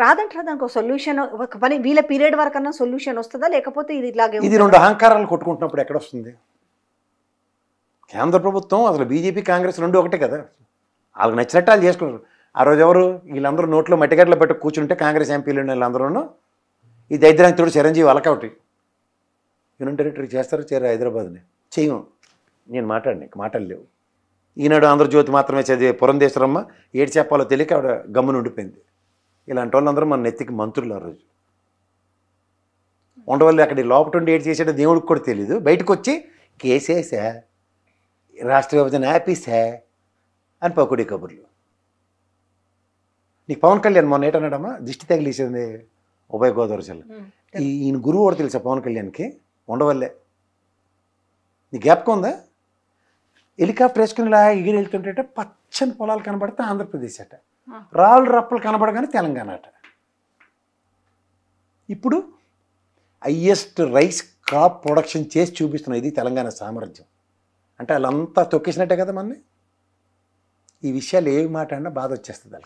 రాదంటారా దానికి ఒక సొల్యూషన్? ఒక పని వీళ్ళ పీరియడ్ వరకన్నా సొల్యూషన్ వస్తుందా, లేకపోతే ఇది ఇలాగే ఇది రెండు అహంకారాలు కొట్టుకుంటున్నప్పుడు ఎక్కడ వస్తుంది? కేంద్ర ప్రభుత్వం అసలు బీజేపీ కాంగ్రెస్ రెండు ఒకటే కదా, వాళ్ళకి నచ్చినట్టు వాళ్ళు చేసుకున్నారు. ఆ రోజు ఎవరు వీళ్ళందరూ నోట్లో మట్టిగడ్డలు పెట్టి కూర్చుంటే కాంగ్రెస్ ఎంపీలు వీళ్ళందరూ ఈ దైద్రాంతుడు చిరంజీవి అలకౌటి యూనియన్ టెరిటరీ చేస్తారు, చేరు హైదరాబాద్ని చేయము. నేను మాట్లాడలేవు. ఈనాడు ఆంధ్రజ్యోతి మాత్రమే చదివే పురంధేశ్వరమ్మ ఏడు చెప్పాలో తెలియక ఆవిడ గమ్మున ఉండిపోయింది. ఇలాంటి వాళ్ళందరూ మన నెత్తికి మంత్రులు. ఆ రోజు ఉండవల్లి అక్కడ లోపటుండి ఏడు చేసాడో దేవుడికి కూడా తెలీదు, బయటకు వచ్చి కేసేసా రాష్ట్ర విభజన ఆపేసా అని పకోడీ కబుర్లు. నీకు పవన్ కళ్యాణ్ మొన్న ఏటన్నాడమ్మా, దిష్టి తగిలేసింది ఉభయ గోదావరి జిల్లా. ఈయన గురువు కూడా తెలుసా పవన్ కళ్యాణ్కి? ఉండవల్లే. నీ జ్ఞాపకం ఉందా? హెలికాప్టర్ వేసుకుని ఇలా ఎగిరి వెళ్తుంటే పచ్చని పొలాలు కనబడితే ఆంధ్రప్రదేశ్ అట, రాళ్ళు రప్పలు కనబడగానే తెలంగాణ అట. ఇప్పుడు హయ్యెస్ట్ రైస్ క్రాప్ ప్రొడక్షన్ చేసి చూపిస్తున్నాయి. ఇది తెలంగాణ సామర్థ్యం అంటే వాళ్ళంతా తొక్కేసినట్టే కదా మనని. ఈ విషయాలు ఏవి మాట్లాడినా బాధ వచ్చేస్తుంది వాళ్ళకి.